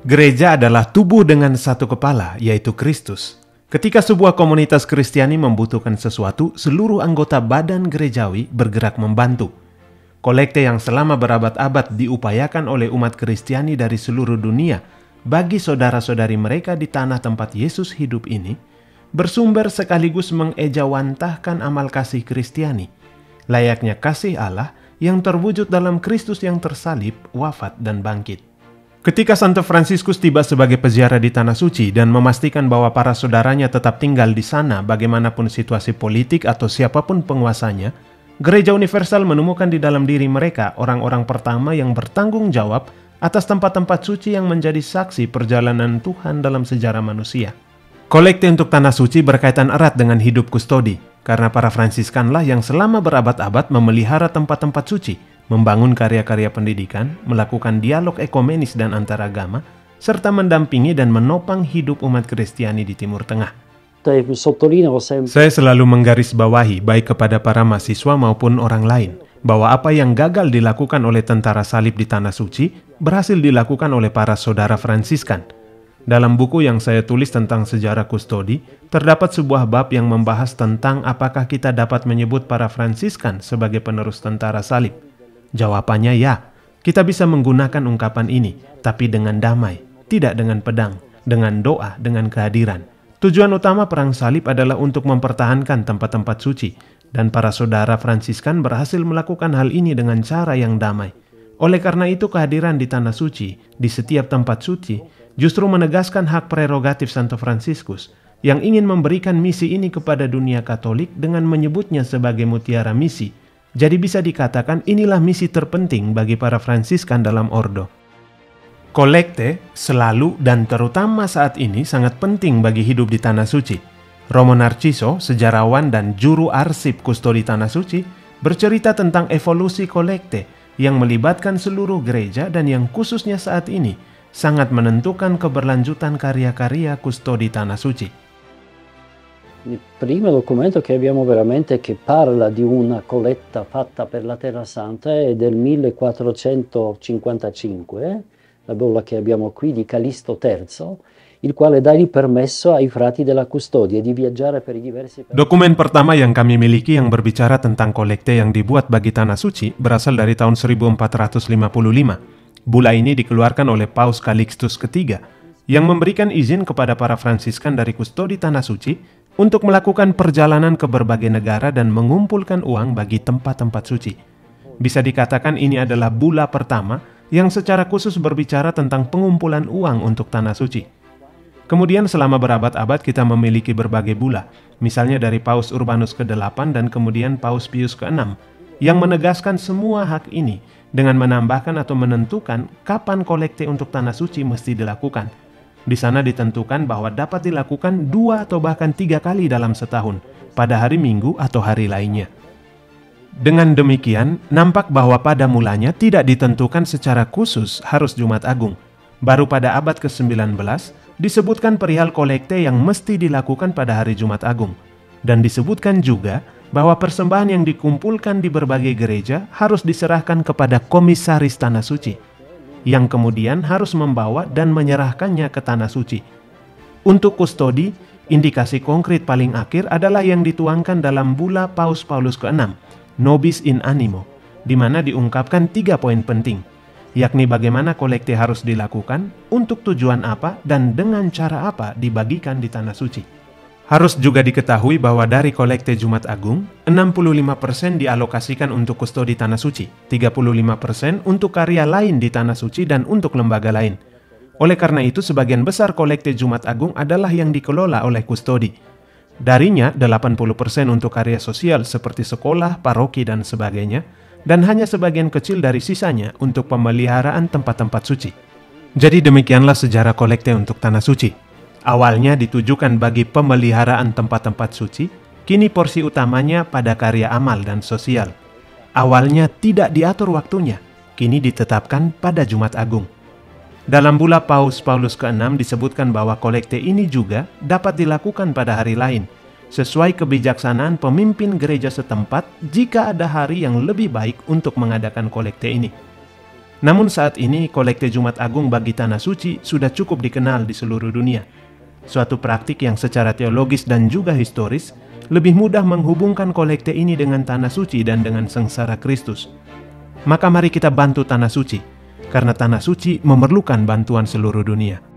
Gereja adalah tubuh dengan satu kepala, yaitu Kristus. Ketika sebuah komunitas Kristiani membutuhkan sesuatu, seluruh anggota badan gerejawi bergerak membantu. Kolekte yang selama berabad-abad diupayakan oleh umat Kristiani dari seluruh dunia bagi saudara-saudari mereka di tanah tempat Yesus hidup ini, bersumber sekaligus mengejawantahkan amal kasih Kristiani, layaknya kasih Allah yang terwujud dalam Kristus yang tersalib, wafat, dan bangkit. Ketika Santo Fransiskus tiba sebagai peziarah di Tanah Suci dan memastikan bahwa para saudaranya tetap tinggal di sana bagaimanapun situasi politik atau siapapun penguasanya, Gereja Universal menemukan di dalam diri mereka orang-orang pertama yang bertanggung jawab atas tempat-tempat suci yang menjadi saksi perjalanan Tuhan dalam sejarah manusia. Kolekte untuk Tanah Suci berkaitan erat dengan hidup kustodi, karena para Fransiskanlah yang selama berabad-abad memelihara tempat-tempat suci, membangun karya-karya pendidikan, melakukan dialog ekumenis dan antaragama, serta mendampingi dan menopang hidup umat Kristiani di Timur Tengah. Saya selalu menggarisbawahi, baik kepada para mahasiswa maupun orang lain, bahwa apa yang gagal dilakukan oleh tentara salib di Tanah Suci, berhasil dilakukan oleh para saudara Fransiskan. Dalam buku yang saya tulis tentang sejarah kustodi, terdapat sebuah bab yang membahas tentang apakah kita dapat menyebut para Fransiskan sebagai penerus tentara salib. Jawabannya ya, kita bisa menggunakan ungkapan ini, tapi dengan damai, tidak dengan pedang, dengan doa, dengan kehadiran. Tujuan utama perang salib adalah untuk mempertahankan tempat-tempat suci, dan para saudara Fransiskan berhasil melakukan hal ini dengan cara yang damai. Oleh karena itu kehadiran di Tanah Suci, di setiap tempat suci, justru menegaskan hak prerogatif Santo Fransiskus, yang ingin memberikan misi ini kepada dunia Katolik dengan menyebutnya sebagai mutiara misi. Jadi bisa dikatakan inilah misi terpenting bagi para Fransiskan dalam ordo. Kolekte selalu dan terutama saat ini sangat penting bagi hidup di Tanah Suci. Romo Narciso, sejarawan dan juru arsip kustodi Tanah Suci, bercerita tentang evolusi kolekte yang melibatkan seluruh gereja dan yang khususnya saat ini sangat menentukan keberlanjutan karya-karya kustodi Tanah Suci. Il primo documento che abbiamo veramente che parla di una colletta fatta per la Terra Santa è del 1455, la bolla che abbiamo qui di Callisto III, il quale dà il permesso ai frati della custodia di viaggiare per i diversi paesi. Dokumen pertama yang kami miliki yang berbicara tentang kolekte yang dibuat bagi Tanah Suci berasal dari tahun 1455. Bula ini dikeluarkan oleh Paus Calixtus III yang memberikan izin kepada para Fransiskan dari kustodi Tanah Suci untuk melakukan perjalanan ke berbagai negara dan mengumpulkan uang bagi tempat-tempat suci. Bisa dikatakan ini adalah bula pertama yang secara khusus berbicara tentang pengumpulan uang untuk Tanah Suci. Kemudian selama berabad-abad kita memiliki berbagai bula, misalnya dari Paus Urbanus ke-8 dan kemudian Paus Pius ke-6, yang menegaskan semua hak ini dengan menambahkan atau menentukan kapan kolekte untuk Tanah Suci mesti dilakukan. Di sana ditentukan bahwa dapat dilakukan 2 atau bahkan 3 kali dalam setahun, pada hari Minggu atau hari lainnya. Dengan demikian, nampak bahwa pada mulanya tidak ditentukan secara khusus harus Jumat Agung. Baru pada abad ke-19 disebutkan perihal kolekte yang mesti dilakukan pada hari Jumat Agung. Dan disebutkan juga bahwa persembahan yang dikumpulkan di berbagai gereja harus diserahkan kepada komisaris Tanah Suci, yang kemudian harus membawa dan menyerahkannya ke Tanah Suci. Untuk kustodi, indikasi konkret paling akhir adalah yang dituangkan dalam bula Paus Paulus ke-6, Nobis in Animo, di mana diungkapkan 3 poin penting, yakni bagaimana kolekte harus dilakukan, untuk tujuan apa, dan dengan cara apa dibagikan di Tanah Suci. Harus juga diketahui bahwa dari kolekte Jumat Agung, 65% dialokasikan untuk kustodi Tanah Suci, 35% untuk karya lain di Tanah Suci dan untuk lembaga lain. Oleh karena itu, sebagian besar kolekte Jumat Agung adalah yang dikelola oleh kustodi. Darinya, 80% untuk karya sosial seperti sekolah, paroki, dan sebagainya, dan hanya sebagian kecil dari sisanya untuk pemeliharaan tempat-tempat suci. Jadi demikianlah sejarah kolekte untuk Tanah Suci. Awalnya ditujukan bagi pemeliharaan tempat-tempat suci, kini porsi utamanya pada karya amal dan sosial. Awalnya tidak diatur waktunya, kini ditetapkan pada Jumat Agung. Dalam bula Paus Paulus ke-6 disebutkan bahwa kolekte ini juga dapat dilakukan pada hari lain, sesuai kebijaksanaan pemimpin gereja setempat jika ada hari yang lebih baik untuk mengadakan kolekte ini. Namun saat ini kolekte Jumat Agung bagi Tanah Suci sudah cukup dikenal di seluruh dunia. Suatu praktik yang secara teologis dan juga historis lebih mudah menghubungkan kolekte ini dengan Tanah Suci dan dengan sengsara Kristus. Maka mari kita bantu Tanah Suci, karena Tanah Suci memerlukan bantuan seluruh dunia.